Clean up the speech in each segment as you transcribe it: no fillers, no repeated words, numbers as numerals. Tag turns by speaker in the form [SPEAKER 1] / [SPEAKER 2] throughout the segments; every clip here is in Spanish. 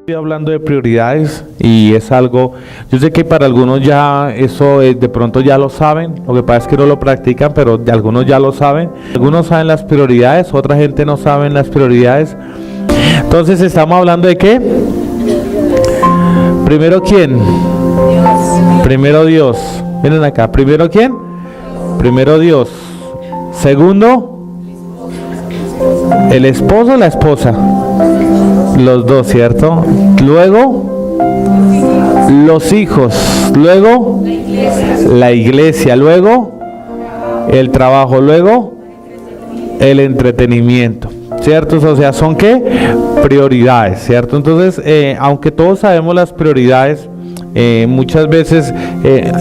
[SPEAKER 1] Estoy hablando de prioridades y es algo, yo sé que para algunos ya eso de pronto ya lo saben, lo que pasa es que no lo practican, pero de algunos ya lo saben. Algunos saben las prioridades, otra gente no sabe las prioridades. Entonces estamos hablando de ¿qué? Primero ¿quién? Primero Dios. Miren acá, primero ¿quién? Primero Dios. Segundo, el esposo o la esposa. Los dos, ¿cierto? Luego, los hijos. Luego, la iglesia. Luego, el trabajo. Luego, el entretenimiento. ¿Cierto? O sea, ¿son qué? Prioridades, ¿cierto? Entonces, aunque todos sabemos las prioridades, muchas veces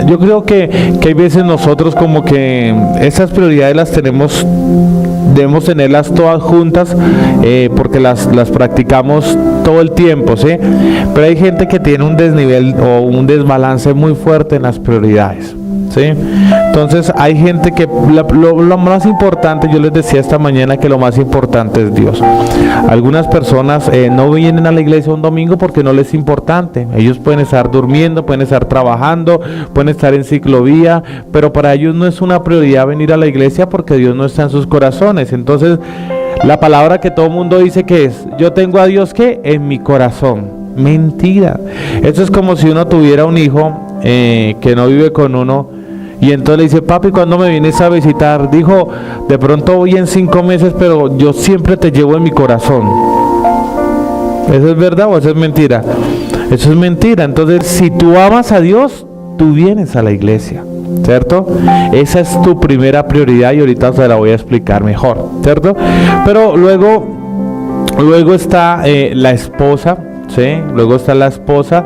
[SPEAKER 1] yo creo que hay veces nosotros como que esas prioridades las debemos tenerlas todas juntas, porque las practicamos todo el tiempo, ¿sí? Pero hay gente que tiene un desnivel o un desbalance muy fuerte en las prioridades, ¿sí? Entonces hay gente que lo más importante, yo les decía esta mañana que lo más importante es Dios. Algunas personas no vienen a la iglesia un domingo porque no les es importante. Ellos pueden estar durmiendo, pueden estar trabajando, pueden estar en ciclovía, pero para ellos no es una prioridad venir a la iglesia porque Dios no está en sus corazones. Entonces la palabra que todo el mundo dice que es: yo tengo a Dios ¿qué? En mi corazón. Mentira. Eso es como si uno tuviera un hijo que no vive con uno. Y entonces le dice: papi, ¿cuándo me vienes a visitar? Dijo: de pronto voy en 5 meses, pero yo siempre te llevo en mi corazón. ¿Eso es verdad o eso es mentira? Eso es mentira. Entonces, si tú amas a Dios, tú vienes a la iglesia, ¿cierto? Esa es tu primera prioridad y ahorita se la voy a explicar mejor, ¿cierto? Pero luego está la esposa, ¿sí? Luego está la esposa,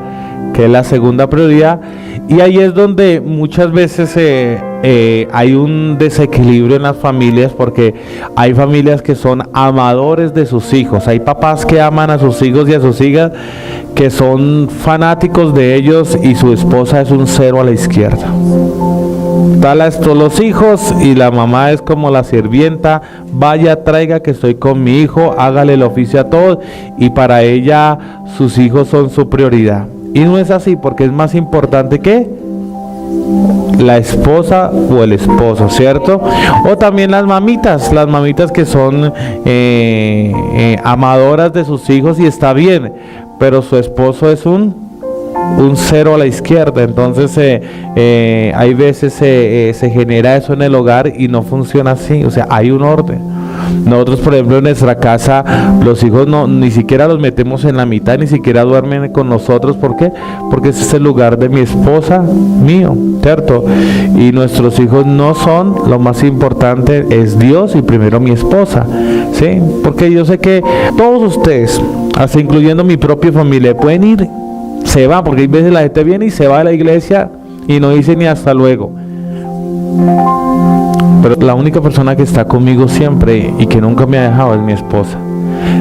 [SPEAKER 1] que es la segunda prioridad. Y ahí es donde muchas veces hay un desequilibrio en las familias, porque hay familias que son amadores de sus hijos. Hay papás que aman a sus hijos y a sus hijas, que son fanáticos de ellos, y su esposa es un cero a la izquierda. Todos los hijos y la mamá es como la sirvienta: vaya, traiga que estoy con mi hijo, hágale el oficio a todos, y para ella sus hijos son su prioridad. Y no es así, porque es más importante que la esposa o el esposo, ¿cierto? O también las mamitas que son amadoras de sus hijos, y está bien, pero su esposo es un cero a la izquierda. Entonces hay veces se genera eso en el hogar y no funciona así. O sea, hay un orden. Nosotros, por ejemplo, en nuestra casa, los hijos ni siquiera los metemos en la mitad, ni siquiera duermen con nosotros. ¿Por qué? Porque ese es el lugar de mi esposa, mío, ¿cierto? Y nuestros hijos no son lo más importante, es Dios y primero mi esposa, ¿sí? Porque yo sé que todos ustedes, hasta incluyendo mi propia familia, pueden ir, se van, porque hay veces la gente viene y se va de la iglesia y no dice ni hasta luego. Pero la única persona que está conmigo siempre y que nunca me ha dejado es mi esposa.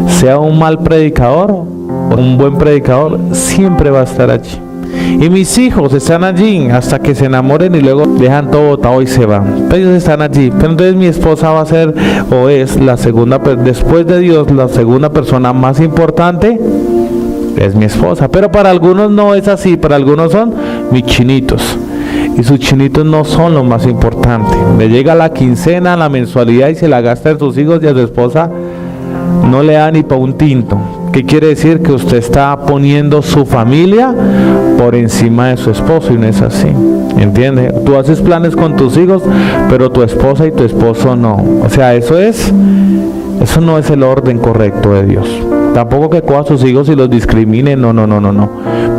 [SPEAKER 1] Sea un mal predicador o un buen predicador, siempre va a estar allí. Y mis hijos están allí hasta que se enamoren y luego dejan todo botado y se van. Ellos están allí. Pero entonces mi esposa va a ser, o es la segunda, después de Dios, la segunda persona más importante es mi esposa. Pero para algunos no es así. Para algunos son mis chinitos. Y sus chinitos no son lo más importante. Le llega la quincena, la mensualidad, y se la gasta en sus hijos, y a su esposa no le da ni para un tinto. ¿Qué quiere decir? Que usted está poniendo su familia por encima de su esposo, y no es así. ¿Entiende? Tú haces planes con tus hijos, pero tu esposa y tu esposo no. O sea, eso no es el orden correcto de Dios. Tampoco que coja a sus hijos y los discrimine, no.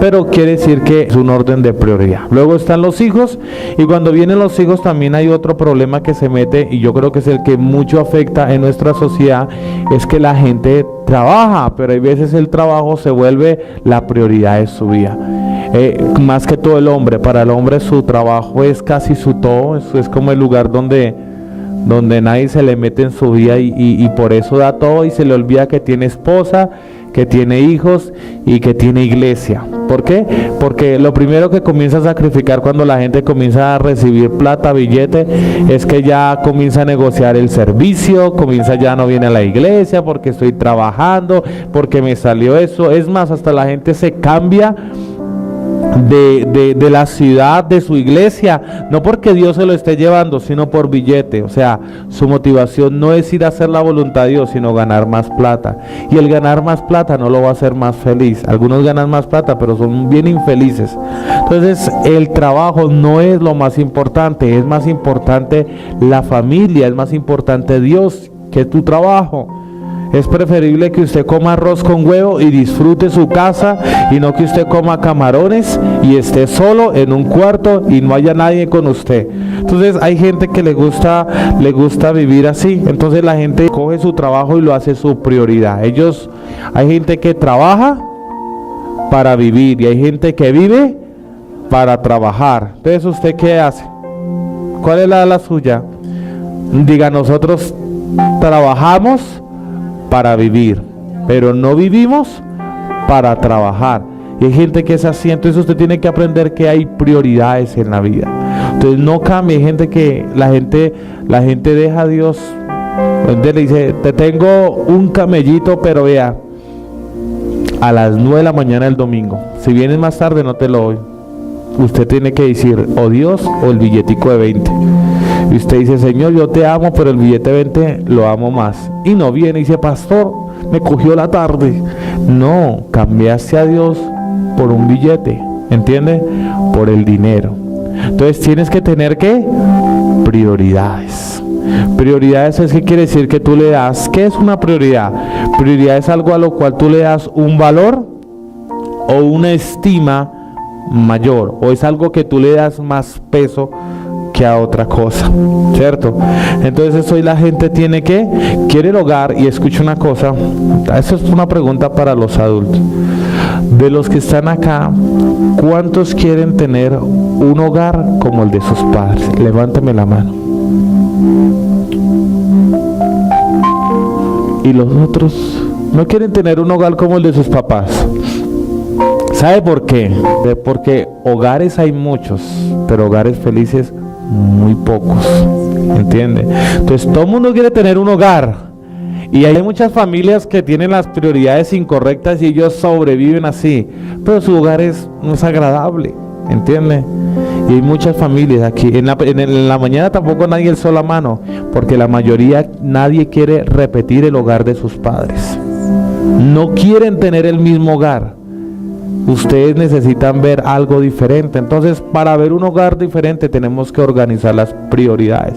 [SPEAKER 1] Pero quiere decir que es un orden de prioridad. Luego están los hijos, y cuando vienen los hijos también hay otro problema que se mete, y yo creo que es el que mucho afecta en nuestra sociedad, es que la gente trabaja, pero hay veces el trabajo se vuelve la prioridad de su vida. Más que todo el hombre, para el hombre su trabajo es casi su todo, es como el lugar donde nadie se le mete en su vida, y por eso da todo y se le olvida que tiene esposa, que tiene hijos y que tiene iglesia. ¿Por qué? Porque lo primero que comienza a sacrificar cuando la gente comienza a recibir plata, billete, es que ya comienza a negociar el servicio, comienza ya no viene a la iglesia porque estoy trabajando, porque me salió eso. Es más, hasta la gente se cambia de la ciudad, de su iglesia, no porque Dios se lo esté llevando, sino por billete. O sea, su motivación no es ir a hacer la voluntad de Dios, sino ganar más plata. Y el ganar más plata no lo va a hacer más feliz. Algunos ganan más plata, pero son bien infelices. Entonces, el trabajo no es lo más importante, es más importante la familia, es más importante Dios que tu trabajo. Es preferible que usted coma arroz con huevo y disfrute su casa, y no que usted coma camarones y esté solo en un cuarto y no haya nadie con usted. Entonces hay gente que le gusta vivir así. Entonces la gente coge su trabajo y lo hace su prioridad. Hay gente que trabaja para vivir y hay gente que vive para trabajar. Entonces, ¿usted qué hace? ¿Cuál es la suya? Diga, nosotros trabajamos para vivir, pero no vivimos para trabajar. Y hay gente que es así. Entonces usted tiene que aprender que hay prioridades en la vida. Entonces no cambie. Hay gente que la gente deja a Dios. Entonces le dice, te tengo un camellito, pero vea, a las 9 de la mañana del domingo. Si vienes más tarde no te lo doy. Usted tiene que decir, o Dios o el billetico de 20. Y usted dice, Señor, yo te amo, pero el billete 20 lo amo más. Y no viene y dice, pastor, me cogió la tarde. No, cambiaste a Dios por un billete, ¿entiende? Por el dinero. Entonces tienes que tener, ¿qué? Prioridades. Prioridades es que quiere decir que tú le das. ¿Qué es una prioridad? Prioridad es algo a lo cual tú le das un valor o una estima mayor, o es algo que tú le das más peso que a otra cosa, ¿cierto? Entonces hoy la gente quiere el hogar. Y escucha una cosa, eso es una pregunta para los adultos. De los que están acá, ¿cuántos quieren tener un hogar como el de sus padres? Levánteme la mano. Y los otros no quieren tener un hogar como el de sus papás. ¿Sabe por qué? Porque hogares hay muchos, pero hogares felices muy pocos, ¿entiende? Entonces todo el mundo quiere tener un hogar, y hay muchas familias que tienen las prioridades incorrectas y ellos sobreviven así, pero su hogar no es agradable, ¿entiende? Y hay muchas familias aquí, en la mañana tampoco nadie alzó la mano, porque la mayoría, nadie quiere repetir el hogar de sus padres, no quieren tener el mismo hogar. Ustedes necesitan ver algo diferente. Entonces, para ver un hogar diferente tenemos que organizar las prioridades.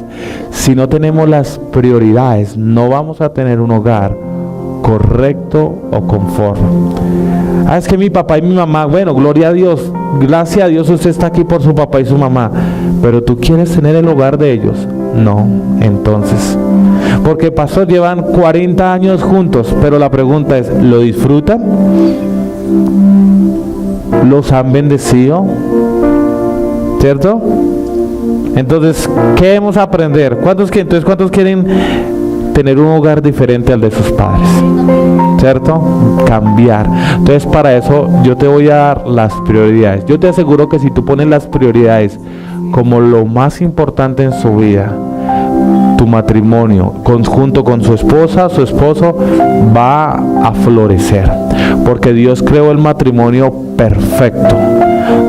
[SPEAKER 1] Si no tenemos las prioridades, no vamos a tener un hogar correcto o conforme. Es que mi papá y mi mamá, bueno, gloria a Dios, gracias a Dios usted está aquí por su papá y su mamá, pero tú quieres tener el hogar de ellos. No, entonces, porque pastor, llevan 40 años juntos, pero la pregunta es, ¿lo disfrutan? ¿Los han bendecido? ¿Cierto? Entonces, ¿qué debemos aprender? ¿Cuántos quieren tener un hogar diferente al de sus padres? ¿Cierto? Cambiar. Entonces, para eso yo te voy a dar las prioridades. Yo te aseguro que si tú pones las prioridades como lo más importante en su vida, tu matrimonio, junto con su esposa, su esposo, va a florecer. Porque Dios creó el matrimonio perfecto.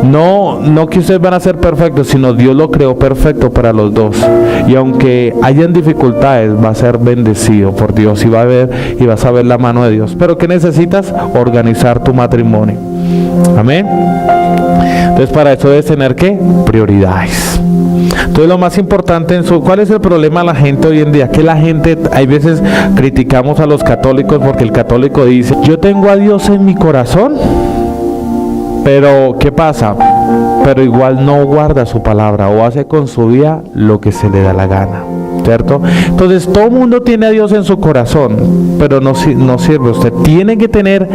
[SPEAKER 1] No que ustedes van a ser perfectos, sino Dios lo creó perfecto para los dos. Y aunque hayan dificultades, va a ser bendecido por Dios y vas a ver la mano de Dios. Pero ¿qué necesitas? Organizar tu matrimonio. Amén. Entonces, para eso debes tener, ¿qué? Prioridades. Entonces, lo más importante ¿cuál es el problema de la gente hoy en día? Que la gente, hay veces criticamos a los católicos porque el católico dice, yo tengo a Dios en mi corazón, pero ¿qué pasa? Pero igual no guarda su palabra o hace con su vida lo que se le da la gana, ¿cierto? Entonces todo el mundo tiene a Dios en su corazón, pero no sirve. Usted tiene que tener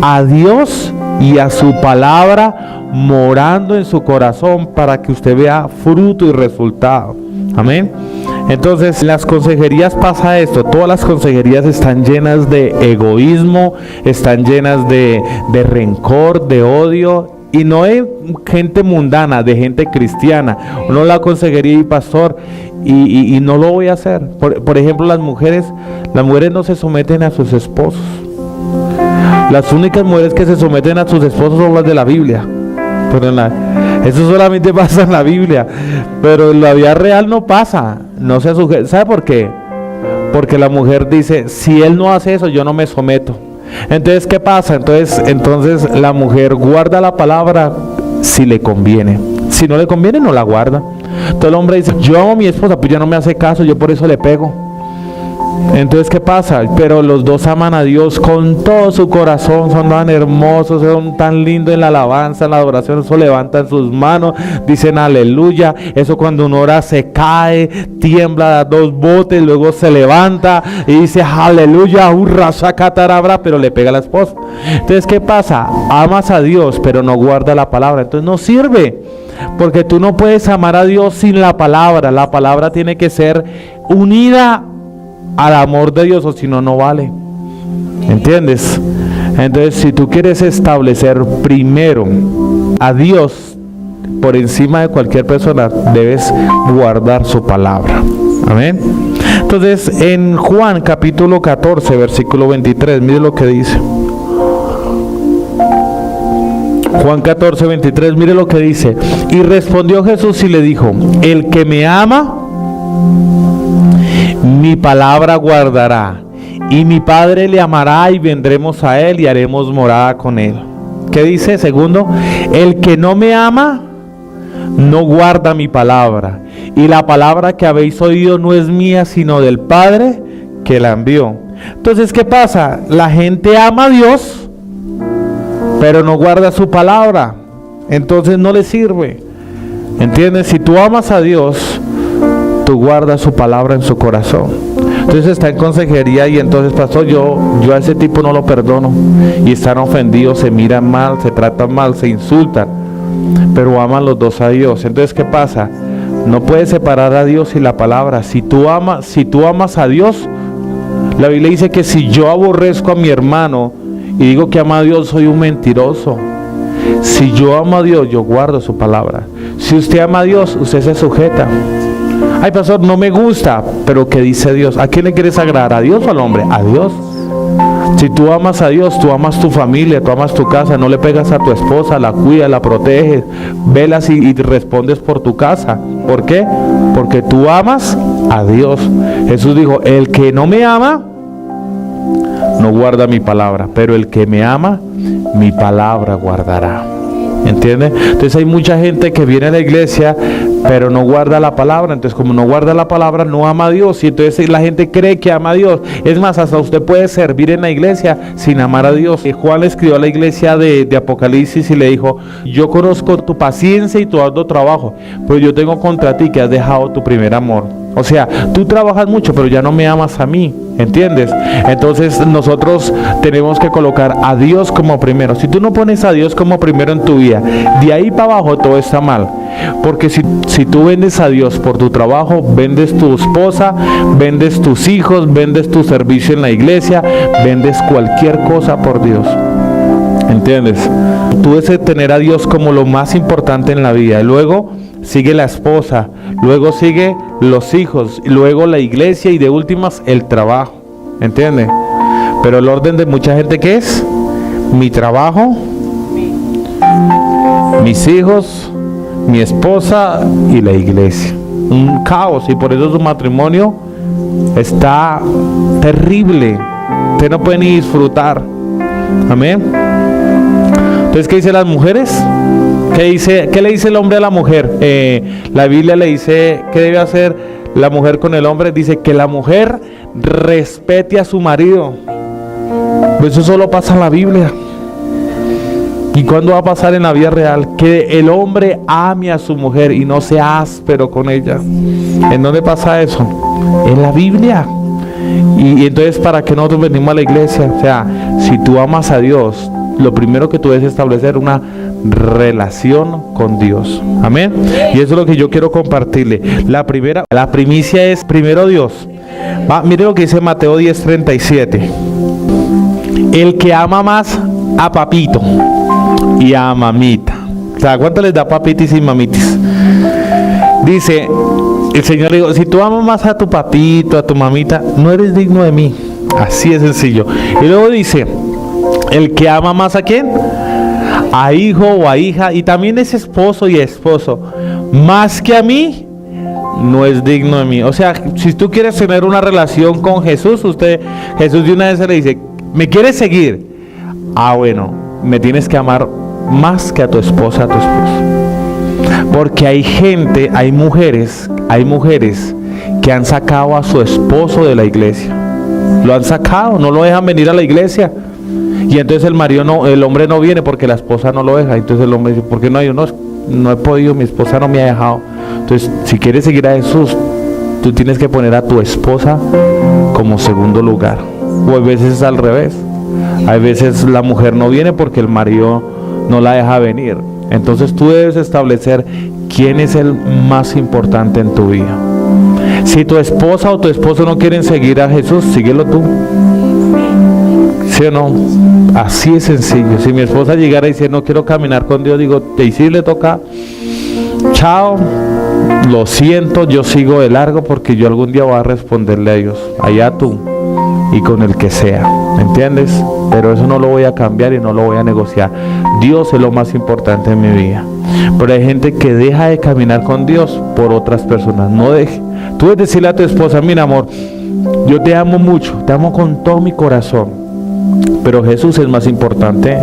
[SPEAKER 1] a Dios y a su palabra morando en su corazón para que usted vea fruto y resultado. Amén. Entonces, en las consejerías pasa esto. Todas las consejerías están llenas de egoísmo, están llenas de rencor, de odio. Y no es gente mundana, de gente cristiana. Uno la consejería y pastor, y no lo voy a hacer. Por ejemplo, las mujeres no se someten a sus esposos. Las únicas mujeres que se someten a sus esposos son las de la Biblia. Pero eso solamente pasa en la Biblia. Pero en la vida real no pasa. No se sujeta. ¿Sabe por qué? Porque la mujer dice, si él no hace eso, yo no me someto. Entonces, ¿qué pasa? Entonces la mujer guarda la palabra si le conviene. Si no le conviene, no la guarda. Entonces el hombre dice, yo amo a mi esposa, pues ya no me hace caso, yo por eso le pego. Entonces, ¿qué pasa? Pero los dos aman a Dios con todo su corazón, son tan hermosos, son tan lindos en la alabanza, en la adoración, eso levantan sus manos, dicen aleluya. Eso cuando uno ora se cae, tiembla, da dos botes, luego se levanta y dice aleluya, hurra, sacatarabra, pero le pega a la esposa. Entonces, ¿qué pasa? Amas a Dios, pero no guarda la palabra, entonces no sirve. Porque tú no puedes amar a Dios sin la palabra tiene que ser unida al amor de Dios, o si no, no vale. ¿Entiendes? Entonces, si tú quieres establecer primero a Dios por encima de cualquier persona, debes guardar su palabra. Amén. Entonces, en Juan capítulo 14, versículo 23, mire lo que dice. Juan 14, 23, mire lo que dice. Y respondió Jesús y le dijo, el que me ama, mi palabra guardará, y mi Padre le amará, y vendremos a él y haremos morada con él. ¿Qué dice? Segundo, el que no me ama, no guarda mi palabra, y la palabra que habéis oído no es mía, sino del Padre que la envió. Entonces, ¿qué pasa? La gente ama a Dios, pero no guarda su palabra, entonces no le sirve. ¿Entiendes? Si tú amas a Dios, tú guardas su palabra en su corazón. Entonces está en consejería y entonces, pastor, yo a ese tipo no lo perdono, y están ofendidos, se miran mal, se tratan mal, se insultan, pero aman los dos a Dios. Entonces, ¿qué pasa? No puedes separar a Dios y la palabra. Si tú amas a Dios, la Biblia dice que si yo aborrezco a mi hermano y digo que amo a Dios, soy un mentiroso. Si yo amo a Dios, yo guardo su palabra. Si usted ama a Dios, usted se sujeta. Ay, pastor, no me gusta, pero ¿qué dice Dios? ¿A quién le quieres agradar? ¿A Dios o al hombre? A Dios. Si tú amas a Dios, tú amas tu familia, tú amas tu casa, no le pegas a tu esposa, la cuidas, la proteges, velas y respondes por tu casa. ¿Por qué? Porque tú amas a Dios. Jesús dijo, el que no me ama, no guarda mi palabra, pero el que me ama, mi palabra guardará. ¿Entiendes? Entonces hay mucha gente que viene a la iglesia, pero no guarda la palabra. Entonces, como no guarda la palabra, no ama a Dios, y entonces la gente cree que ama a Dios. Es más, hasta usted puede servir en la iglesia sin amar a Dios. Y Juan le escribió a la iglesia de Apocalipsis y le dijo, yo conozco tu paciencia y tu arduo trabajo, pero yo tengo contra ti que has dejado tu primer amor. O sea, tú trabajas mucho, pero ya no me amas a mí, ¿entiendes? Entonces nosotros tenemos que colocar a Dios como primero. Si tú no pones a Dios como primero en tu vida, de ahí para abajo todo está mal. Porque si tú vendes a Dios por tu trabajo, vendes tu esposa, vendes tus hijos, vendes tu servicio en la iglesia, vendes cualquier cosa por Dios. ¿Entiendes? Tú debes tener a Dios como lo más importante en la vida. Y luego sigue la esposa, luego sigue los hijos, y luego la iglesia, y de últimas el trabajo. ¿Entiendes? Pero el orden de mucha gente, ¿qué es? Mi trabajo, mis hijos, mi esposa y la iglesia. Un caos, y por eso su matrimonio está terrible. Usted no puede ni disfrutar. Amén. Entonces, ¿qué dicen las mujeres? ¿Qué le dice el hombre a la mujer? La Biblia le dice, ¿qué debe hacer la mujer con el hombre? Dice que la mujer respete a su marido. Eso solo pasa en la Biblia. ¿Y cuándo va a pasar en la vida real? Que el hombre ame a su mujer y no sea áspero con ella. ¿En dónde pasa eso? En la Biblia. Y entonces, ¿para qué nosotros venimos a la iglesia? O sea, si tú amas a Dios, lo primero que tú debes establecer una relación con Dios. Amén. Y eso es lo que yo quiero compartirle. La primicia es primero Dios. Mire lo que dice Mateo 10:37. El que ama más a papito y a mamita. O sea, ¿cuánto les da papitis y mamitis? Dice el Señor, le digo, si tú amas más a tu papito, a tu mamita, no eres digno de mí. Así de sencillo. Y luego dice, el que ama más a quién, a hijo o a hija, y también es esposo y esposo, más que a mí, no es digno de mí. O sea, si tú quieres tener una relación con Jesús, Jesús de una vez le dice, ¿me quieres seguir? Bueno, me tienes que amar más que a tu esposa, a tu esposo. Porque hay mujeres que han sacado a su esposo de la iglesia. Lo han sacado, no lo dejan venir a la iglesia. Y entonces el hombre no viene porque la esposa no lo deja. Entonces el hombre dice, ¿por qué no? Yo no he podido, mi esposa no me ha dejado. Entonces, si quieres seguir a Jesús, tú tienes que poner a tu esposa como segundo lugar. O a veces es al revés. A veces la mujer no viene porque el marido no la deja venir. Entonces tú debes establecer quién es el más importante en tu vida. Si tu esposa o tu esposo no quieren seguir a Jesús, síguelo tú. ¿Sí o no? Así es sencillo. Si mi esposa llegara y dice, no quiero caminar con Dios, digo, y si le toca, chao, lo siento, yo sigo de largo porque yo algún día voy a responderle a Dios. Allá tú y con el que sea, ¿me entiendes? Pero eso no lo voy a cambiar y no lo voy a negociar. Dios es lo más importante en mi vida. Pero hay gente que deja de caminar con Dios por otras personas. No deje. Tú debes decirle a tu esposa, mira amor, yo te amo mucho, te amo con todo mi corazón, pero Jesús es más importante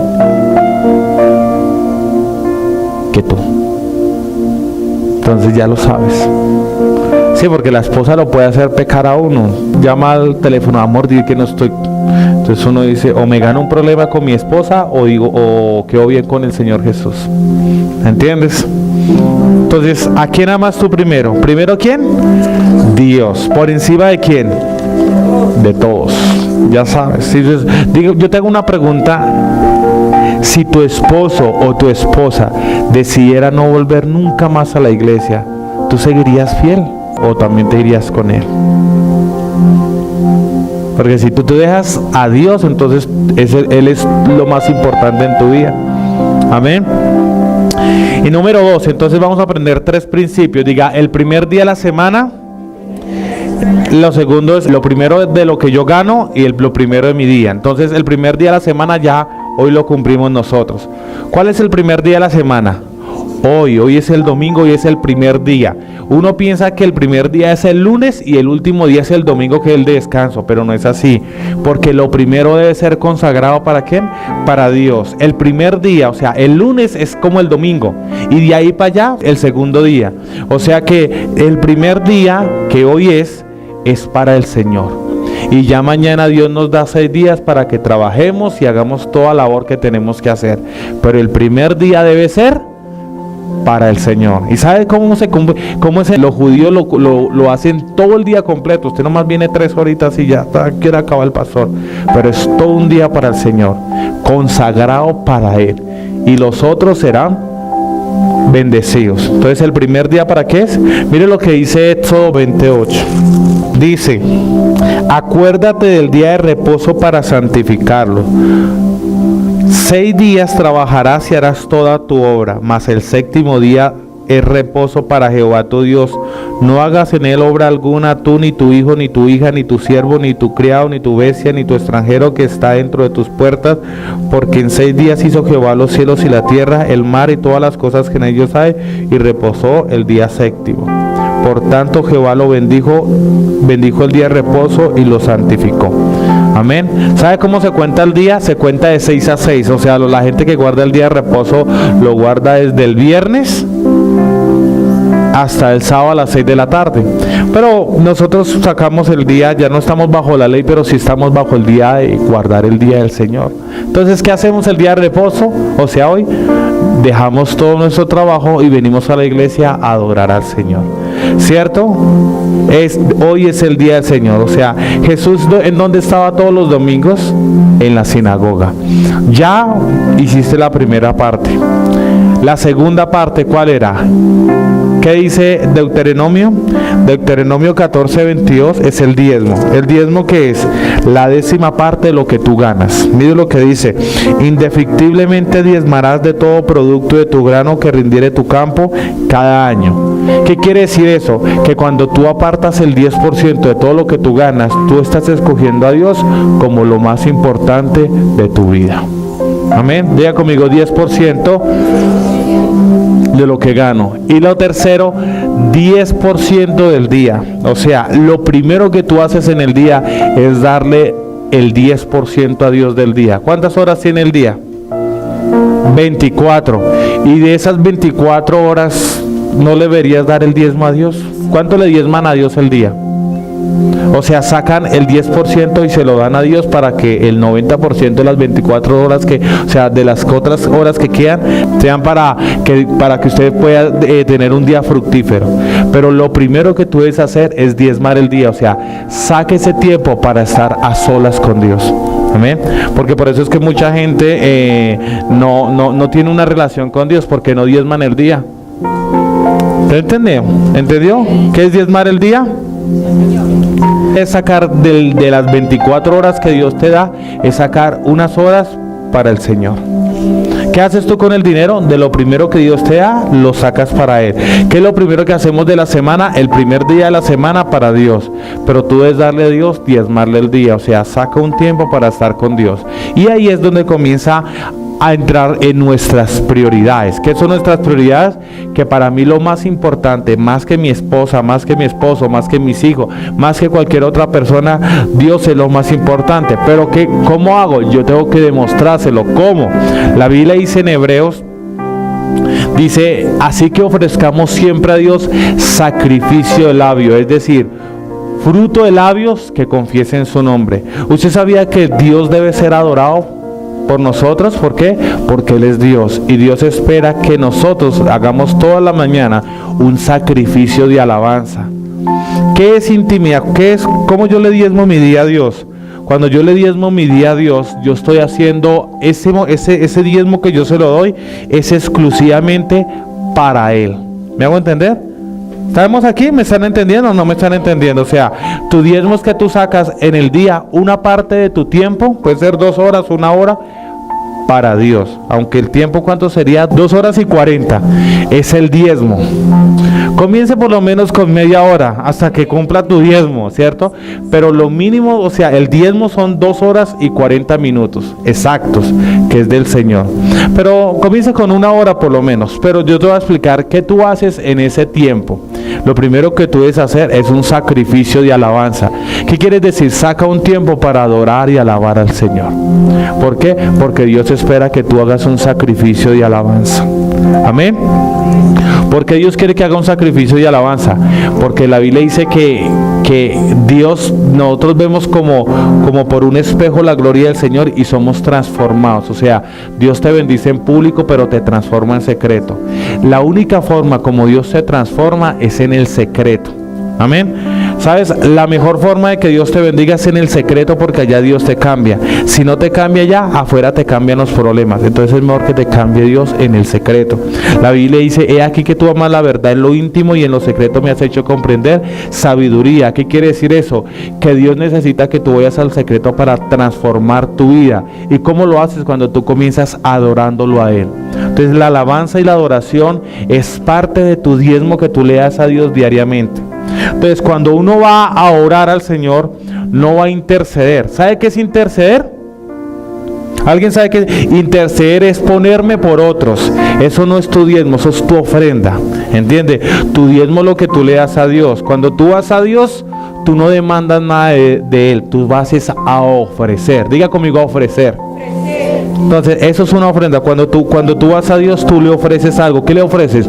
[SPEAKER 1] que tú. Entonces ya lo sabes. Sí, porque la esposa lo puede hacer pecar a uno. Llama al teléfono, amor, dile que no estoy. Entonces uno dice, o me gano un problema con mi esposa, o quedo bien con el Señor Jesús. ¿Entiendes? Entonces, ¿a quién amas tú primero? ¿Primero quién? Dios. ¿Por encima de quién? De todos. Ya sabes. Yo te hago una pregunta. Si tu esposo o tu esposa decidiera no volver nunca más a la iglesia, ¿tú seguirías fiel o también te irías con él? Porque si tú te dejas a Dios, entonces Él es lo más importante en tu vida. Amén. Y número 2, entonces vamos a aprender 3 principios. Diga, el primer día de la semana. Lo segundo es, lo primero de lo que yo gano y lo primero de mi día. Entonces el primer día de la semana ya hoy lo cumplimos nosotros. ¿Cuál es el primer día de la semana? Hoy es el domingo y es el primer día. Uno piensa que el primer día es el lunes y el último día es el domingo, que es el de descanso, pero no es así, porque lo primero debe ser consagrado ¿para quién? Para Dios. El primer día, o sea, el lunes es como el domingo y de ahí para allá el segundo día. O sea que el primer día, que hoy es para el Señor. Y ya mañana Dios nos da 6 días para que trabajemos y hagamos toda labor que tenemos que hacer. Pero el primer día debe ser para el Señor. ¿Y sabe cómo es? Los judíos lo hacen todo el día completo. Usted nomás viene 3 horitas y ya quiere acabar el pastor. Pero es todo un día para el Señor, consagrado para Él. Y los otros serán bendecidos. Entonces, ¿el primer día para qué es? Mire lo que dice Éxodo 28. Dice, acuérdate del día de reposo para santificarlo. 6 días trabajarás y harás toda tu obra, mas el 7º día es reposo para Jehová tu Dios. No hagas en él obra alguna, tú, ni tu hijo, ni tu hija, ni tu siervo, ni tu criado, ni tu bestia, ni tu extranjero que está dentro de tus puertas, porque en 6 días hizo Jehová los cielos y la tierra, el mar y todas las cosas que en ellos hay, y reposó el día 7º. Por tanto Jehová lo bendijo el día de reposo y lo santificó. Amén. ¿Sabe cómo se cuenta el día? Se cuenta de 6 a 6. O sea, la gente que guarda el día de reposo lo guarda desde el viernes hasta el sábado a las 6 de la tarde. Pero nosotros sacamos el día, ya no estamos bajo la ley, pero sí estamos bajo el día de guardar el día del Señor. Entonces, ¿qué hacemos el día de reposo? O sea, hoy dejamos todo nuestro trabajo y venimos a la iglesia a adorar al Señor, ¿cierto? Hoy es el día del Señor. O sea, Jesús, ¿en dónde estaba todos los domingos? En la sinagoga. Ya hiciste la primera parte. La segunda parte, ¿cuál era? ¿Qué dice Deuteronomio? Deuteronomio 14:22 es el diezmo. ¿El diezmo qué es? La 10ª parte de lo que tú ganas. Mire lo que dice: indefectiblemente diezmarás de todo producto de tu grano que rindiere tu campo cada año. ¿Qué quiere decir eso? Que cuando tú apartas el 10% de todo lo que tú ganas, tú estás escogiendo a Dios como lo más importante de tu vida. Amén. Diga conmigo: 10% de lo que gano. Y lo tercero, 10% del día. O sea, lo primero que tú haces en el día es darle el 10% a Dios del día. ¿Cuántas horas tiene el día? 24. Y de esas 24 horas, ¿no le deberías dar el diezmo a Dios? ¿Cuánto le diezman a Dios el día? O sea, sacan el 10% y se lo dan a Dios para que el 90% de las 24 horas o sea, de las otras horas que quedan, sean para que usted pueda tener un día fructífero. Pero lo primero que tú debes hacer es diezmar el día. O sea, saque ese tiempo para estar a solas con Dios. Amén. Porque por eso es que mucha gente no tiene una relación con Dios, porque no diezman el día. ¿Te entendió? ¿Entendió? ¿Qué es diezmar el día? Es sacar de las 24 horas que Dios te da, es sacar unas horas para el Señor. ¿Qué haces tú con el dinero? De lo primero que Dios te da, lo sacas para Él. ¿Qué es lo primero que hacemos de la semana? El primer día de la semana para Dios. Pero tú debes darle a Dios, diezmarle el día. O sea, saca un tiempo para estar con Dios. Y ahí es donde comienza a entrar en nuestras prioridades. ¿Qué son nuestras prioridades? Que para mí lo más importante, más que mi esposa, más que mi esposo, más que mis hijos, más que cualquier otra persona, Dios es lo más importante. Pero ¿cómo hago? Yo tengo que demostrárselo. ¿Cómo? La Biblia dice en Hebreos, dice: así que ofrezcamos siempre a Dios sacrificio de labio, es decir, fruto de labios que confiesen su nombre. ¿Usted sabía que Dios debe ser adorado por nosotros? ¿Por qué? Porque Él es Dios, y Dios espera que nosotros hagamos toda la mañana un sacrificio de alabanza. ¿Qué es intimidad? ¿Qué es? ¿Cómo yo le diezmo mi día a Dios? Cuando yo le diezmo mi día a Dios, yo estoy haciendo ese diezmo que yo se lo doy, es exclusivamente para Él. ¿Me hago entender? ¿Estamos aquí? ¿Me están entendiendo o no me están entendiendo? O sea, tu diezmo es que tú sacas en el día una parte de tu tiempo, puede ser 2 horas, 1 hora, para Dios. Aunque el tiempo, ¿cuánto sería? 2 horas y 40. Es el diezmo. Comience por lo menos con media hora hasta que cumpla tu diezmo, ¿cierto? Pero lo mínimo, o sea, el diezmo son 2 horas y 40 minutos exactos, que es del Señor. Pero comience con 1 hora por lo menos. Pero yo te voy a explicar qué tú haces en ese tiempo. Lo primero que tú debes hacer es un sacrificio de alabanza. ¿Qué quiere decir? Saca un tiempo para adorar y alabar al Señor. ¿Por qué? Porque Dios espera que tú hagas un sacrificio de alabanza. Amén. Porque Dios quiere que haga un sacrificio de alabanza. Porque la Biblia dice que Dios, nosotros vemos como por un espejo la gloria del Señor y somos transformados. O sea, Dios te bendice en público, pero te transforma en secreto. La única forma como Dios se transforma es en el secreto. Amén. ¿Sabes? La mejor forma de que Dios te bendiga es en el secreto, porque allá Dios te cambia. Si no te cambia allá, afuera te cambian los problemas. Entonces es mejor que te cambie Dios en el secreto. La Biblia dice: he aquí que tú amas la verdad en lo íntimo y en lo secreto me has hecho comprender sabiduría. ¿Qué quiere decir eso? Que Dios necesita que tú vayas al secreto para transformar tu vida. ¿Y cómo lo haces? Cuando tú comienzas adorándolo a Él. Entonces la alabanza y la adoración es parte de tu diezmo que tú le das a Dios diariamente. Entonces, cuando uno va a orar al Señor, no va a interceder. ¿Sabe qué es interceder? ¿Alguien sabe qué? Interceder es ponerme por otros. Eso no es tu diezmo, eso es tu ofrenda. ¿Entiende? Tu diezmo es lo que tú le das a Dios. Cuando tú vas a Dios, tú no demandas nada de Él. Tú vas a ofrecer. Diga conmigo: a ofrecer. Entonces, eso es una ofrenda. Cuando tú vas a Dios, tú le ofreces algo. ¿Qué le ofreces?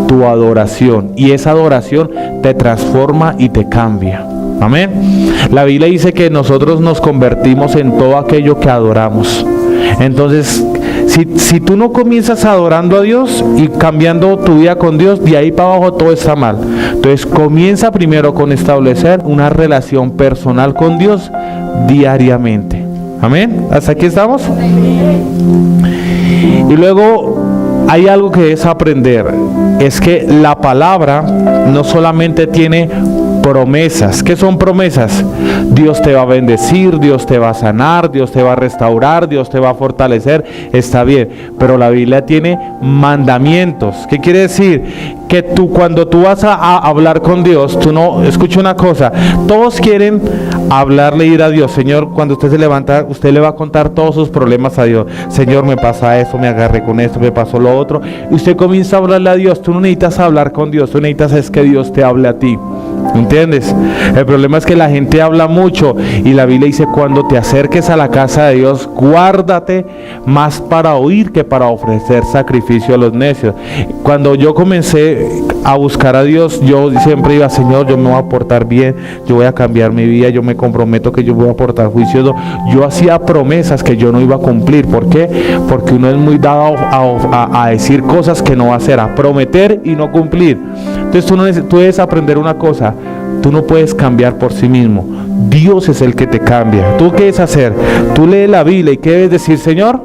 [SPEAKER 1] Tu adoración. Y esa adoración te transforma y te cambia. Amén. La Biblia dice que nosotros nos convertimos en todo aquello que adoramos. Entonces, Si tú no comienzas adorando a Dios y cambiando tu vida con Dios, de ahí para abajo todo está mal. Entonces comienza primero con establecer una relación personal con Dios diariamente. Amén. ¿Hasta aquí estamos? Y luego hay algo que es aprender. Es que la palabra no solamente tiene promesas. ¿Qué son promesas? Dios te va a bendecir, Dios te va a sanar, Dios te va a restaurar, Dios te va a fortalecer. Está bien, pero la Biblia tiene mandamientos. ¿Qué quiere decir? Que cuando tú vas a hablar con Dios, tú no, escucha una cosa, todos quieren hablarle, ir a Dios. Señor, cuando usted se levanta, usted le va a contar todos sus problemas a Dios. Señor, me pasa eso, me agarré con esto, me pasó lo otro. Y usted comienza a hablarle a Dios. Tú no necesitas hablar con Dios, tú necesitas es que Dios te hable a ti. ¿Entiendes? El problema es que la gente habla mucho y la Biblia dice: cuando te acerques a la casa de Dios, guárdate más para oír que para ofrecer sacrificio a los necios. Cuando yo comencé a buscar a Dios, yo siempre iba: Señor, yo me voy a portar bien, yo voy a cambiar mi vida, yo me comprometo que yo voy a portar juicioso. Yo hacía promesas que yo no iba a cumplir. ¿Por qué? Porque uno es muy dado a decir cosas que no va a hacer, a prometer y no cumplir. Entonces tú debes aprender una cosa: tú no puedes cambiar por sí mismo. Dios es el que te cambia. ¿Tú qué debes hacer? Tú lees la Biblia y ¿qué debes decir? Señor,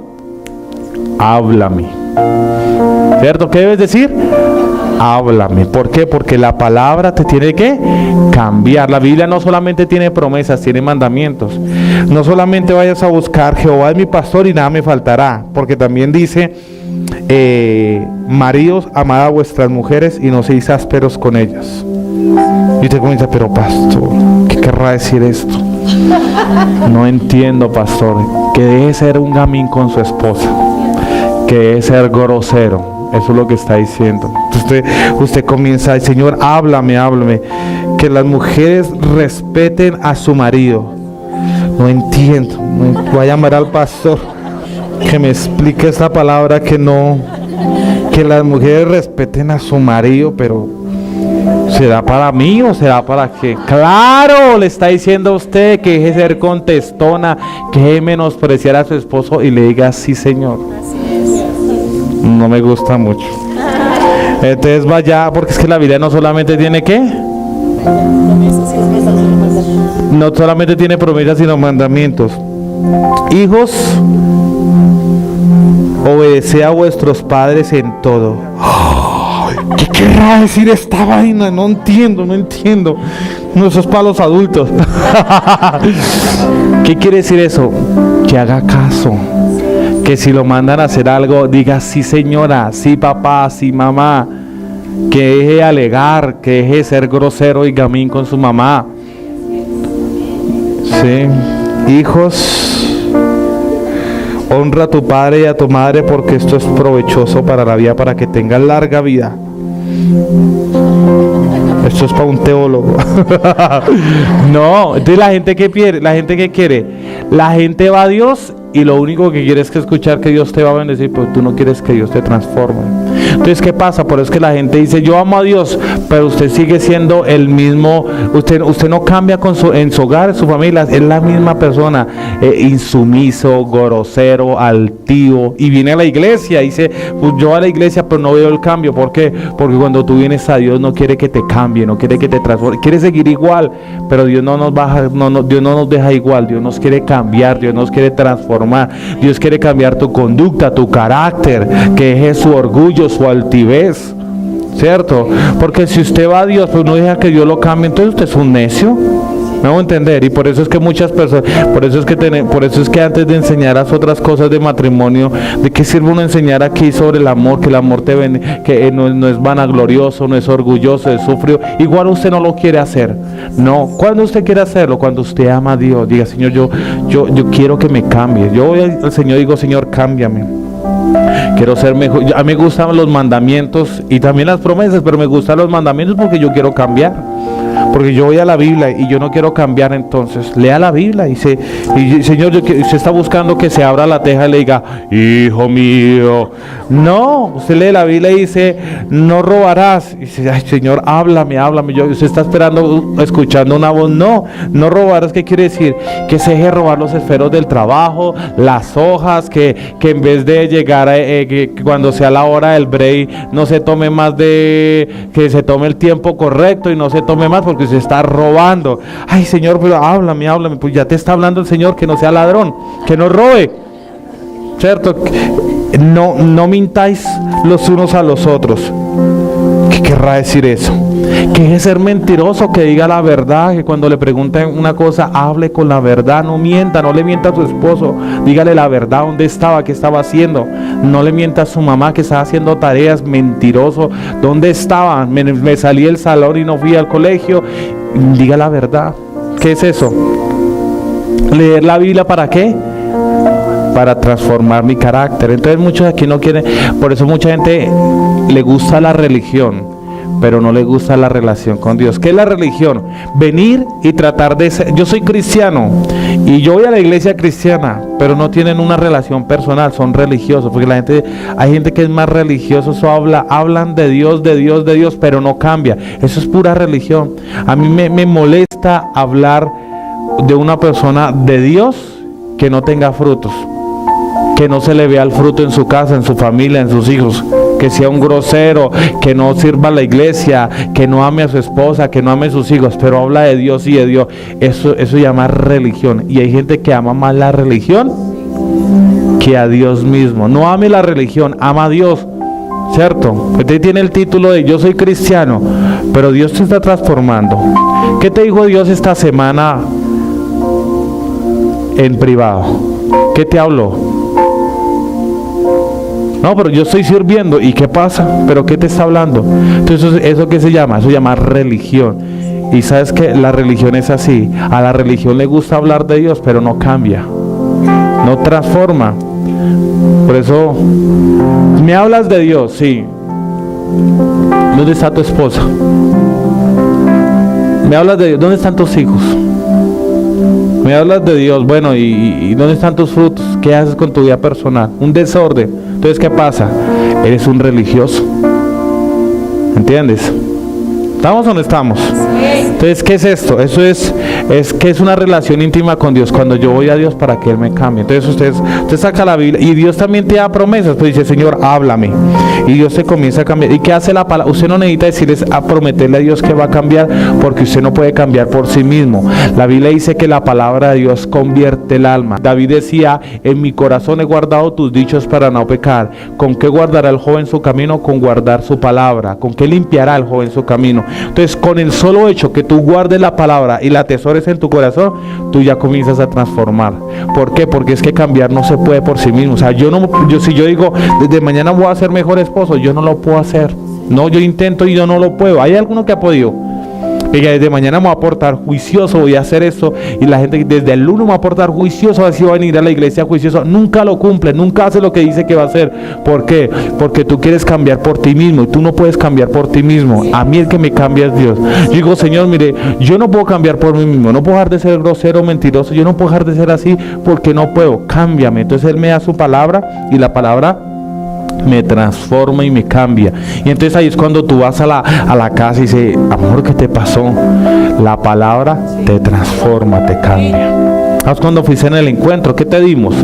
[SPEAKER 1] háblame. ¿Cierto? ¿Qué debes decir? Háblame. ¿Por qué? Porque la palabra te tiene que cambiar. La Biblia no solamente tiene promesas, tiene mandamientos. No solamente vayas a buscar: Jehová es mi pastor y nada me faltará. Porque también dice: maridos, amad a vuestras mujeres y no seáis ásperos con ellas. Y usted comienza: pero pastor, ¿qué querrá decir esto? No entiendo, pastor. Que deje ser un gamín con su esposa, que deje ser grosero. Eso es lo que está diciendo. Usted comienza: Señor, háblame. Que las mujeres respeten a su marido. No entiendo. Voy a llamar al pastor que me explique esta palabra, que las mujeres respeten a su marido. Pero ¿será para mí o será para qué? Claro, le está diciendo a usted que deje de ser contestona, que deje de menospreciar a su esposo y le diga: sí, Señor. No me gusta mucho. Entonces vaya, porque es que la Biblia no solamente tiene ¿qué? No solamente tiene promesas, sino mandamientos. Hijos, obedeced a vuestros padres en todo. ¿Qué querrá decir esta vaina? No entiendo. No, eso es para los adultos. ¿Qué quiere decir eso? Que haga caso. Que si lo mandan a hacer algo, diga: sí, señora, sí, papá, sí, mamá. Que deje de alegar, que deje de ser grosero y gamín con su mamá. Sí. Hijos, honra a tu padre y a tu madre, porque esto es provechoso para la vida, para que tengas larga vida. Esto es para un teólogo. No, entonces la gente que quiere, la gente va a Dios y lo único que quiere es que escuchar que Dios te va a bendecir, pero tú no quieres que Dios te transforme. Entonces, ¿qué pasa? Por eso es que la gente dice: yo amo a Dios, pero usted sigue siendo el mismo. Usted no cambia en su hogar, en su familia, es la misma persona, insumiso, grosero, altivo, y viene a la iglesia y dice: pues yo a la iglesia pero no veo el cambio. ¿Por qué? Porque cuando tú vienes a Dios no quiere que te cambie, no quiere que te transforme, quiere seguir igual, pero Dios no nos Dios no nos deja igual. Dios nos quiere cambiar, Dios nos quiere transformar, Dios quiere cambiar tu conducta, tu carácter, que deje su orgullo, su altivez, ¿cierto? Porque si usted va a Dios, pues no deja que Dios lo cambie, entonces usted es un necio. Me hago entender. Y por eso es que muchas personas, por eso es que antes de enseñar las otras cosas de matrimonio, ¿de qué sirve uno enseñar aquí sobre el amor? Que el amor te ven, que no es vanaglorioso, no es orgulloso, es sufrido. Igual usted no lo quiere hacer. No, cuando usted quiere hacerlo, cuando usted ama a Dios, diga: Señor, yo quiero que me cambie. Yo voy al Señor y digo: Señor, cámbiame. Quiero ser mejor. A mí me gustan los mandamientos y también las promesas, pero me gustan los mandamientos porque yo quiero cambiar. porque yo voy a la Biblia y yo no quiero cambiar. Entonces lea la Biblia y Señor, usted está buscando que se abra la teja y le diga, hijo mío. No, usted lee la Biblia y dice, no robarás. Y dice, ay Señor, háblame. Usted está esperando, escuchando una voz. No robarás. ¿Qué quiere decir? Que se deje de robar los esferos del trabajo, las hojas, que en vez de llegar que cuando sea la hora del break no se tome más que se tome el tiempo correcto y no se tome más porque se está robando. Ay Señor, pero háblame. Pues ya te está hablando el Señor, que no sea ladrón, que no robe, ¿cierto? No mintáis los unos a los otros. ¿Qué querrá decir eso? Que es ser mentiroso, que diga la verdad, que cuando le pregunten una cosa, hable con la verdad, no mienta, no le mienta a su esposo, dígale la verdad, dónde estaba, qué estaba haciendo, no le mienta a su mamá que estaba haciendo tareas, mentiroso, dónde estaba, me salí del salón y no fui al colegio, diga la verdad. ¿Qué es eso? ¿Leer la Biblia para qué? Para transformar mi carácter. Entonces muchos aquí no quieren, por eso mucha gente le gusta la religión, pero no le gusta la relación con Dios. ¿Qué es la religión? Venir y tratar de ser, yo soy cristiano y yo voy a la iglesia cristiana, pero no tienen una relación personal, son religiosos, porque hay gente que es más religioso, hablan de Dios, pero no cambia. Eso es pura religión. A mí me molesta hablar de una persona de Dios que no tenga frutos, que no se le vea el fruto en su casa, en su familia, en sus hijos, que sea un grosero, que no sirva a la iglesia, que no ame a su esposa, que no ame a sus hijos, pero habla de Dios y de Dios. Eso se llama religión. Y hay gente que ama más la religión que a Dios mismo. No ame la religión, ama a Dios, ¿cierto? Usted tiene el título de yo soy cristiano, pero Dios te está transformando. ¿Qué te dijo Dios esta semana en privado? ¿Qué te habló? No, pero yo estoy sirviendo. ¿Y qué pasa? ¿Pero qué te está hablando? Entonces, ¿eso qué se llama? Eso se llama religión. Y sabes que la religión es así. A la religión le gusta hablar de Dios, pero no cambia, no transforma. Por eso, me hablas de Dios, sí. ¿Dónde está tu esposa? Me hablas de Dios, ¿dónde están tus hijos? Me hablas de Dios, bueno, ¿y dónde están tus frutos? ¿Qué haces con tu vida personal? Un desorden. Entonces, ¿qué pasa? Eres un religioso. ¿Entiendes? ¿Estamos o no estamos? Entonces, ¿qué es esto? Eso es que es una relación íntima con Dios. Cuando yo voy a Dios para que Él me cambie. Entonces usted saca la Biblia y Dios también te da promesas. Pues dice, Señor, háblame. Y Dios te comienza a cambiar. ¿Y qué hace la palabra? Usted no necesita decirles a prometerle a Dios que va a cambiar, porque usted no puede cambiar por sí mismo. La Biblia dice que la palabra de Dios convierte el alma. David decía, en mi corazón he guardado tus dichos para no pecar. ¿Con qué guardará el joven su camino? Con guardar su palabra. ¿Con qué limpiará el joven su camino? Entonces, con el solo hecho que tú guardes la palabra y la atesores en tu corazón, tú ya comienzas a transformar. ¿Por qué? Porque es que cambiar no se puede por sí mismo. O sea, si yo digo, desde mañana voy a ser mejor esposo, yo no lo puedo hacer. No, yo intento y yo no lo puedo. ¿Hay alguno que ha podido? Que desde mañana me voy a portar juicioso, voy a hacer esto, y la gente desde el lunes me va a portar juicioso, así va a venir a la iglesia juicioso, nunca lo cumple, nunca hace lo que dice que va a hacer. ¿Por qué? Porque tú quieres cambiar por ti mismo y tú no puedes cambiar por ti mismo. A mí el que me cambia es Dios. Yo digo, Señor, mire, yo no puedo cambiar por mí mismo, no puedo dejar de ser grosero, mentiroso, yo no puedo dejar de ser así porque no puedo, cámbiame. Entonces Él me da su palabra y la palabra me transforma y me cambia. Y entonces ahí es cuando tú vas a la casa y dices, amor, ¿qué te pasó? La palabra te transforma, te cambia. ¿Sabes cuando fuiste en el encuentro? ¿Qué te dimos?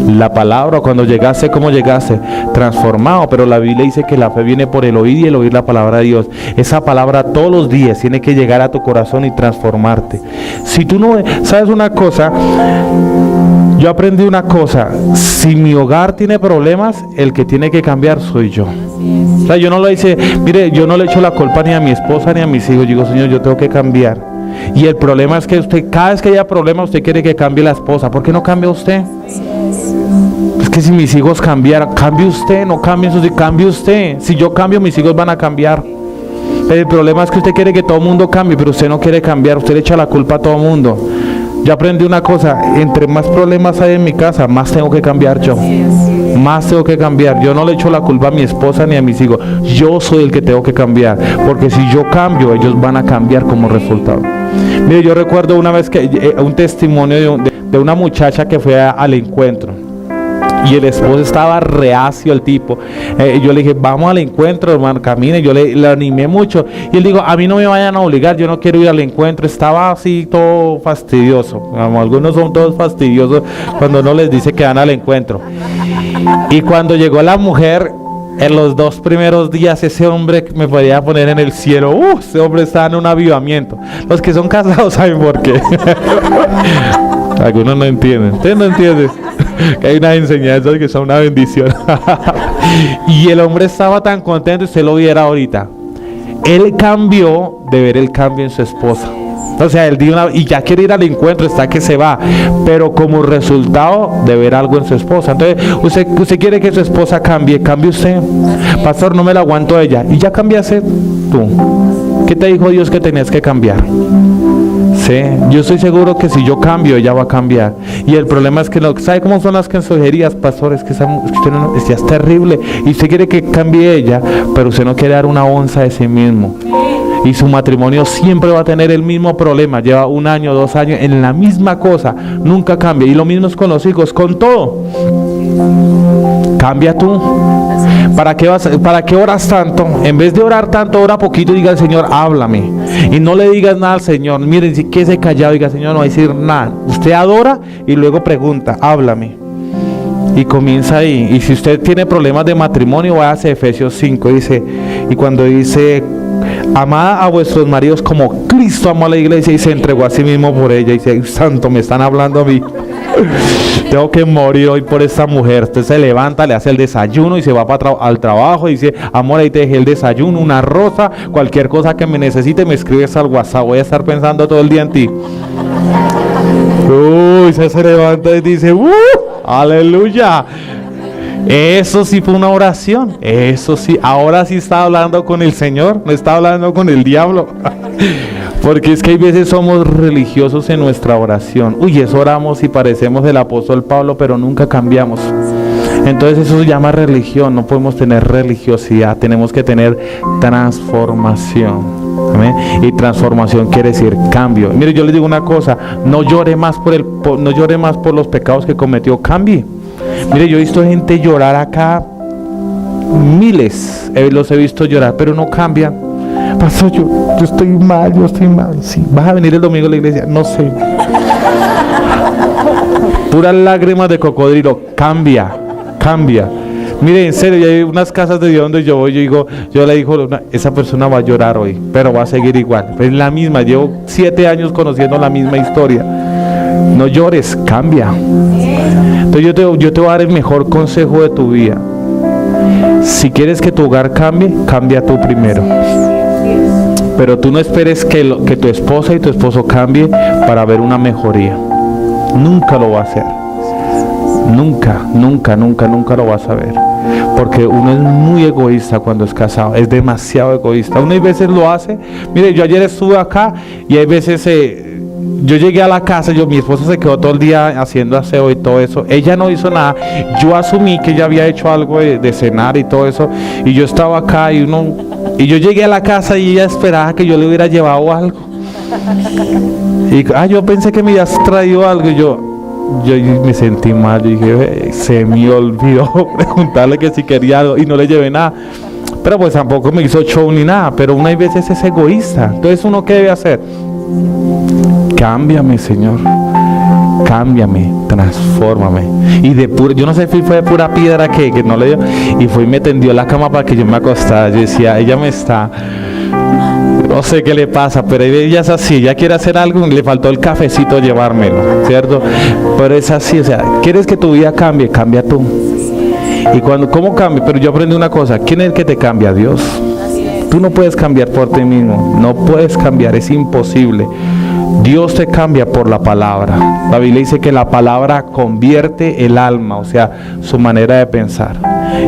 [SPEAKER 1] La palabra. Cuando llegaste, ¿cómo llegaste? Transformado. Pero la Biblia dice que la fe viene por el oír y el oír la palabra de Dios. Esa palabra todos los días tiene que llegar a tu corazón y transformarte. Si tú no sabes una cosa, yo aprendí una cosa: si mi hogar tiene problemas, el que tiene que cambiar soy yo. O sea, yo no lo hice, mire, yo no le echo la culpa ni a mi esposa ni a mis hijos. Yo digo, Señor, yo tengo que cambiar. Y el problema es que usted, cada vez que haya problemas, usted quiere que cambie la esposa. ¿Por qué no cambia usted? Es que si mis hijos cambiaran, cambie usted, no cambie eso, cambie usted. Si yo cambio, mis hijos van a cambiar. El problema es que usted quiere que todo el mundo cambie, pero usted no quiere cambiar, usted le echa la culpa a todo el mundo. Yo aprendí una cosa, entre más problemas hay en mi casa, más tengo que cambiar yo. Más tengo que cambiar. Yo no le echo la culpa a mi esposa ni a mis hijos. Yo soy el que tengo que cambiar. Porque si yo cambio, ellos van a cambiar como resultado. Mire, yo recuerdo una vez que un testimonio de una muchacha que fue al encuentro. Y el esposo estaba reacio, el tipo. Yo le dije, vamos al encuentro, hermano, camine. Yo le animé mucho. Y él dijo, a mí no me vayan a obligar, yo no quiero ir al encuentro. Estaba así todo fastidioso. Algunos son todos fastidiosos cuando uno les dice que van al encuentro. Y cuando llegó la mujer, en los 2 primeros días, ese hombre me podía poner en el cielo. Ese hombre estaba en un avivamiento. Los que son casados saben por qué. Algunos no entienden. ¿Usted no entiende? Que hay unas enseñanzas que son una bendición. Y el hombre estaba tan contento, usted lo viera ahorita. Él cambió de ver el cambio en su esposa. O sea, él dio y ya quiere ir al encuentro, está que se va, pero como resultado de ver algo en su esposa. Entonces, usted quiere que su esposa cambie usted. Pastor, no me la aguanto a ella. Y ya cambiaste tú. ¿Qué te dijo Dios que tenías que cambiar? Sí, yo estoy seguro que si yo cambio, ella va a cambiar. Y el problema es que, ¿sabe cómo son las consejerías, pastor? Es que ya es terrible. Y usted quiere que cambie ella, pero usted no quiere dar una onza de sí mismo. Y su matrimonio siempre va a tener el mismo problema. Lleva 1 año, 2 años en la misma cosa. Nunca cambia. Y lo mismo es con los hijos, con todo. Cambia tú. ¿Para qué oras tanto? En vez de orar tanto, ora poquito y diga al Señor, háblame. Y no le digas nada al Señor. Miren, si quédese callado, diga, Señor, no va a decir nada. Usted adora y luego pregunta, háblame. Y comienza ahí. Y si usted tiene problemas de matrimonio, vaya a Efesios 5, dice, y cuando dice, amad a vuestros maridos como Cristo amó a la iglesia y se entregó a sí mismo por ella. Y dice, santo, me están hablando a mí. Tengo que morir hoy por esta mujer. Usted se levanta, le hace el desayuno y se va al trabajo y dice, amor, ahí te dejé el desayuno, una rosa, cualquier cosa que me necesite, me escribes al WhatsApp. Voy a estar pensando todo el día en ti. Uy, se levanta y dice, aleluya. Eso sí fue una oración. Eso sí, ahora sí está hablando con el Señor, no está hablando con el diablo. Porque es que hay veces somos religiosos en nuestra oración. Eso oramos y parecemos el apóstol Pablo, pero nunca cambiamos. Entonces eso se llama religión. No podemos tener religiosidad, tenemos que tener transformación. ¿Amén? Y transformación quiere decir cambio. Mire, yo les digo una cosa, no llore más por los pecados que cometió, cambie. Mire, yo he visto gente llorar acá, miles, los he visto llorar, pero no cambian. Pastor, yo estoy mal. Sí, ¿vas a venir el domingo a la iglesia? No sé. Puras lágrimas de cocodrilo. Cambia. Mire, en serio, hay unas casas de Dios donde yo voy, yo le digo, esa persona va a llorar hoy, pero va a seguir igual. Es la misma, llevo 7 años conociendo la misma historia. No llores, cambia. Entonces yo te voy a dar el mejor consejo de tu vida. Si quieres que tu hogar cambie, cambia tú primero. Pero tú no esperes que tu esposa y tu esposo cambie para ver una mejoría. Nunca lo va a hacer. Nunca lo vas a ver. Porque uno es muy egoísta cuando es casado. Es demasiado egoísta. Uno a veces lo hace. Mire, yo ayer estuve acá y hay veces yo llegué a la casa, mi esposa se quedó todo el día haciendo aseo y todo eso. Ella no hizo nada. Yo asumí que ella había hecho algo de cenar y todo eso. Y yo estaba acá y yo llegué a la casa y ella esperaba que yo le hubiera llevado algo. Y yo pensé que me habías traído algo. Y yo me sentí mal. Yo dije, se me olvidó preguntarle que si quería algo y no le llevé nada. Pero pues tampoco me hizo show ni nada. Pero una vez es egoísta. Entonces, ¿uno qué debe hacer? Cámbiame, Señor. Cámbiame, transfórmame. Y yo no sé si fue de pura piedra que no le dio. Y fue y me tendió la cama para que yo me acostara. Yo decía, ella me está... No sé qué le pasa, pero ella es así. Ella quiere hacer algo y le faltó el cafecito llevármelo, ¿cierto? Pero es así, o sea, ¿quieres que tu vida cambie? Cambia tú. Y ¿cómo cambia? Pero yo aprendí una cosa, ¿quién es el que te cambia? Dios. Tú no puedes cambiar por ti mismo, no puedes cambiar, es imposible. Dios te cambia por la palabra. La Biblia dice que la palabra convierte el alma, o sea, su manera de pensar.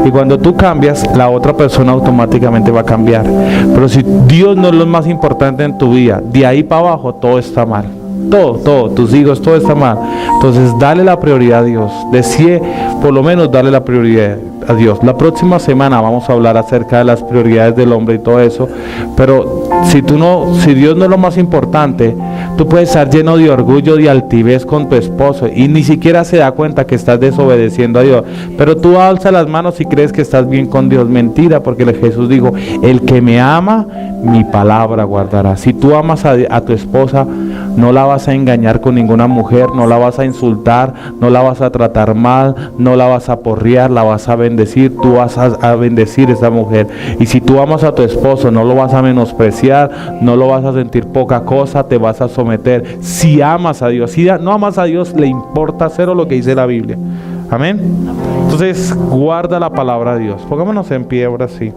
[SPEAKER 1] Y cuando tú cambias, la otra persona automáticamente va a cambiar. Pero si Dios no es lo más importante en tu vida, de ahí para abajo todo está mal. todo, tus hijos, todo está mal. Entonces dale la prioridad a Dios, decide por lo menos darle la prioridad a Dios. La próxima semana vamos a hablar acerca de las prioridades del hombre y todo eso, pero si Dios no es lo más importante, tú puedes estar lleno de orgullo, de altivez con tu esposo y ni siquiera se da cuenta que estás desobedeciendo a Dios, pero tú alzas las manos y crees que estás bien con Dios. Mentira, porque Jesús dijo, el que me ama, mi palabra guardará. Si tú amas a tu esposa, no la vas a engañar con ninguna mujer, no la vas a insultar, no la vas a tratar mal, no la vas a porrear, la vas a bendecir, tú vas a bendecir a esa mujer. Y si tú amas a tu esposo, no lo vas a menospreciar, no lo vas a sentir poca cosa, te vas a someter. Si amas a Dios, si no amas a Dios, le importa cero lo que dice la Biblia. Amén. Entonces guarda la palabra de Dios. Pongámonos en pie ahora sí.